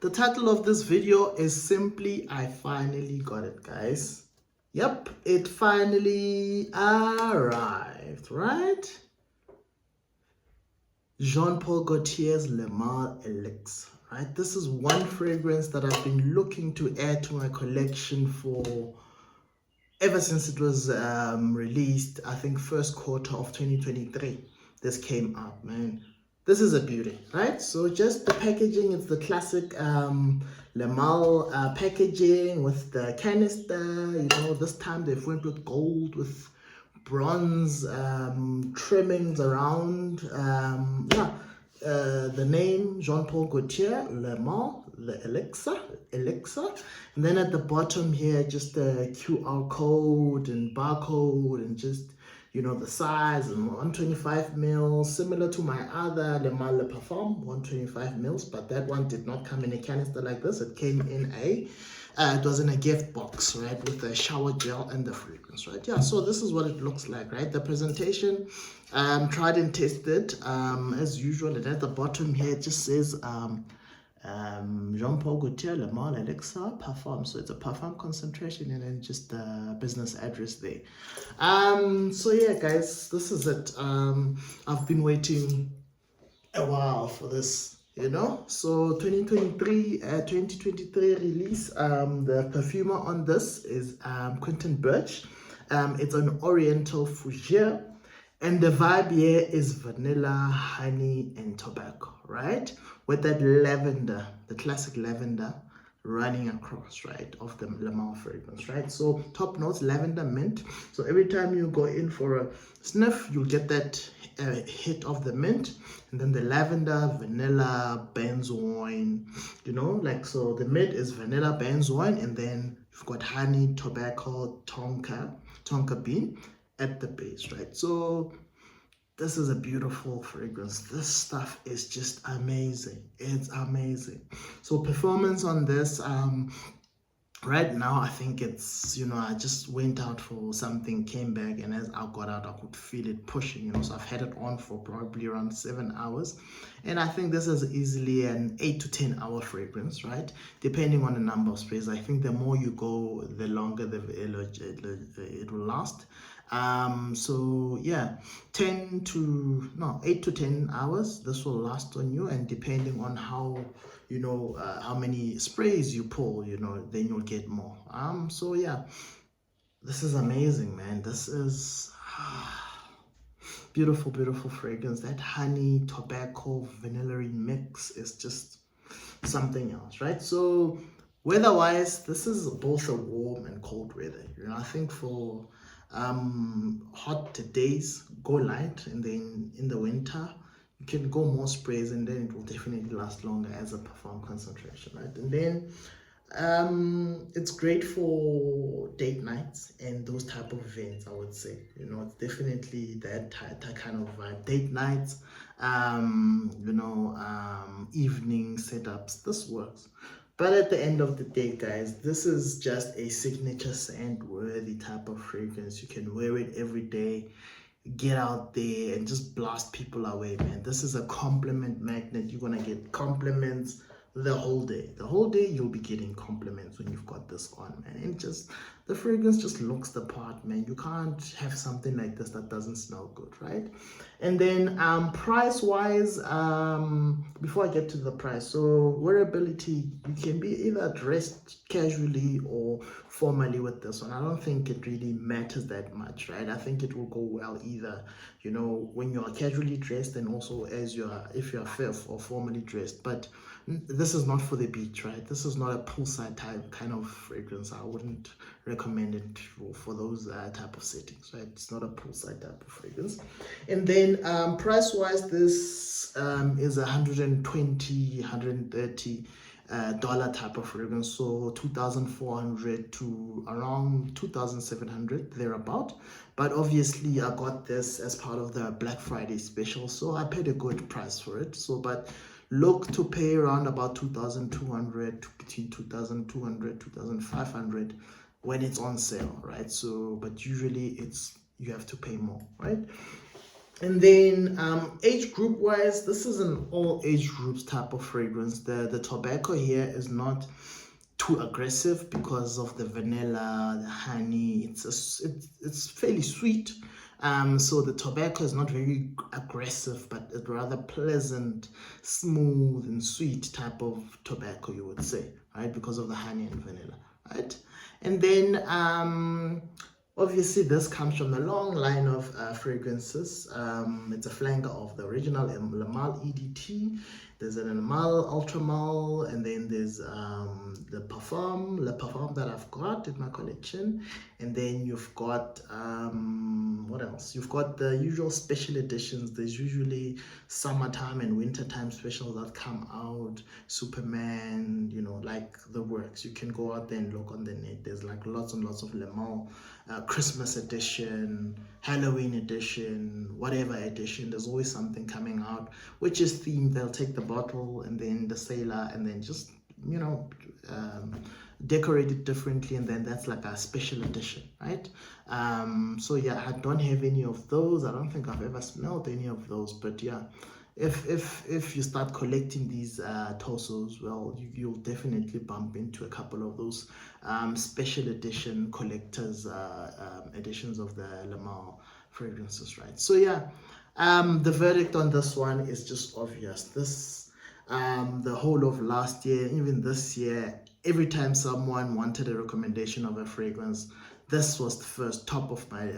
The title of this video is simply, I finally got it, guys. Yep, it finally arrived, right? Jean-PaulGaultier's Le Male Elixar, right? This is one fragrance that I've been looking to add to my collection for ever since it was released. I think first quarter of 2023 this came out, man. This is a beauty, right? So just the packaging, it's the classic Le Male packaging with the canister. You know, this time they've went with gold with bronze trimmings around. The name Jean-PaulGaultier, Le Male, the Elixar. And then at the bottom here, just the QR code and barcode and just, you know, the size and 125 mils, similar to my other Le Male Le Parfum, 125 mils, but that one did not come in a canister like this. It came in it was in a gift box, right, with a shower gel and the fragrance, right? Yeah, so this is what it looks like, right? The presentation, tried and tested, as usual. And at the bottom here, it just says Jean-PaulGaultier Le Male Elixar Parfum. So it's a parfum concentration and then just the business address there. So yeah, guys, this is it. I've been waiting a while for this, you know. So 2023 release. The perfumer on this is Quentin Birch. It's an Oriental Fougere, and the vibe here is vanilla, honey, and tobacco, right? With that lavender, the classic lavender running across, right, of the Le Male fragrance, right? So top notes, lavender, mint. So every time you go in for a sniff, you'll get that hit of the mint, and then the lavender, vanilla, benzoin, you know, like, so the mid is vanilla, benzoin, and then you've got honey, tobacco, tonka bean at the base, right? So this is a beautiful fragrance. This stuff is just amazing. It's amazing. So performance on this, right now, I think it's, you know, I just went out for something, came back, and as I got out, I could feel it pushing, you know. So I've had it on for probably around 7 hours. And I think this is easily an 8 to 10 hour fragrance, right? Depending on the number of sprays. I think the more you go, the longer it will last. So yeah, 8 to 10 hours this will last on you, and depending on how, you know, how many sprays you pull, you know, then you'll get more. So yeah, this is amazing, man. This is beautiful fragrance. That honey, tobacco, vanilla mix is just something else, right? So weather-wise, this is both a warm and cold weather, you know. I think for hot days, go light, and then in the winter you can go more sprays, and then it will definitely last longer as a parfum concentration, right? And then it's great for date nights and those type of events, I would say. You know, it's definitely that kind of vibe. Date nights, you know, evening setups, this works. But at the end of the day, guys, this is just a signature scent worthy type of fragrance. You can wear it every day, get out there and just blast people away, man. This is a compliment magnet. You're gonna get compliments the whole day. The whole day you'll be getting compliments when you've got this on, man. And just the fragrance just looks the part, man. You can't have something like this that doesn't smell good, right? And then price wise, before I get to the price, so wearability, you can be either dressed casually or formally with this one. I don't think it really matters that much, right? I think it will go well either, you know, when you're casually dressed and also as if you're or formally dressed. But this is not for the beach, right? This is not a poolside type kind of fragrance. I wouldn't recommend it for those type of settings, right? It's not a poolside type of fragrance. And then price wise, this is $130 dollar type of fragrance, so 2,400 to around 2,700 thereabout. But obviously I got this as part of the Black Friday special, so I paid a good price for it. So but look to pay around about 2,200 to between 2,200 2,500 when it's on sale, right? So but usually you have to pay more, right? And then age group wise, this is an all age groups type of fragrance. The tobacco here is not too aggressive because of the vanilla, the honey. It's fairly sweet. So the tobacco is not very aggressive, but it's rather pleasant, smooth, and sweet type of tobacco, you would say, right? Because of the honey and vanilla, right? And then obviously, this comes from a long line of fragrances. It's a flanker of the original Lamal EDT. There's an Lamal Ultramal, and then there's the Le Parfum that I've got in my collection. And then you've got, what else? You've got the usual special editions. There's usually summertime and wintertime specials that come out. Superman, you know, like the works. You can go out there and look on the net. There's like lots and lots of Lamal. Christmas edition, Halloween edition, whatever edition, there's always something coming out which is themed. They'll take the bottle and then the sailor and then just, you know, decorate it differently, and then that's like a special edition, right? So yeah, I don't have any of those. I don't think I've ever smelled any of those, but yeah, if you start collecting these torsos, well, you'll definitely bump into a couple of those special edition collectors editions of the Lamal fragrances, right? So yeah, the verdict on this one is just obvious. This the whole of last year, even this year, every time someone wanted a recommendation of a fragrance, this was the first top of my,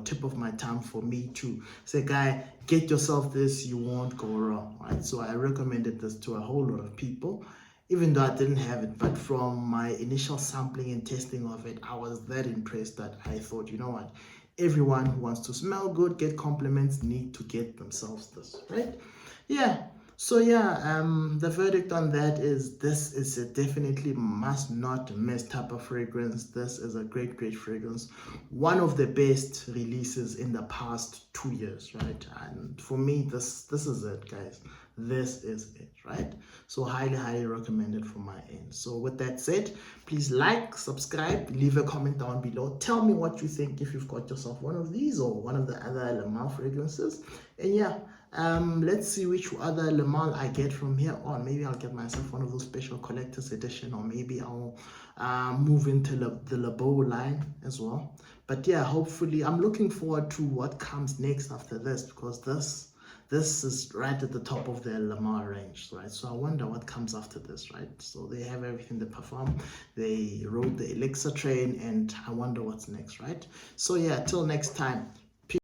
tip of my tongue for me to say, guy, get yourself this, you won't go wrong, right? So I recommended this to a whole lot of people, even though I didn't have it. But from my initial sampling and testing of it, I was that impressed that I thought, you know what? Everyone who wants to smell good, get compliments, need to get themselves this, right? Yeah. So yeah, the verdict on that is this is a definitely must not miss type of fragrance. This is a great fragrance. One of the best releases in the past 2 years, right? And for me, this is it, guys. This is it, right? So highly recommended from my end. So with that said, please like, subscribe, leave a comment down below. Tell me what you think if you've got yourself one of these or one of the other Lamal fragrances. And yeah, let's see which other Lamal I get from here on. Maybe I'll get myself one of those special collector's edition, or maybe I'll move into the Labo line as well. But yeah, hopefully I'm looking forward to what comes next after this, because this is right at the top of the Lamal range, right? So I wonder what comes after this, right? So they have everything, they perform, they rode the Elixar train, and I wonder what's next, right? So yeah, till next time,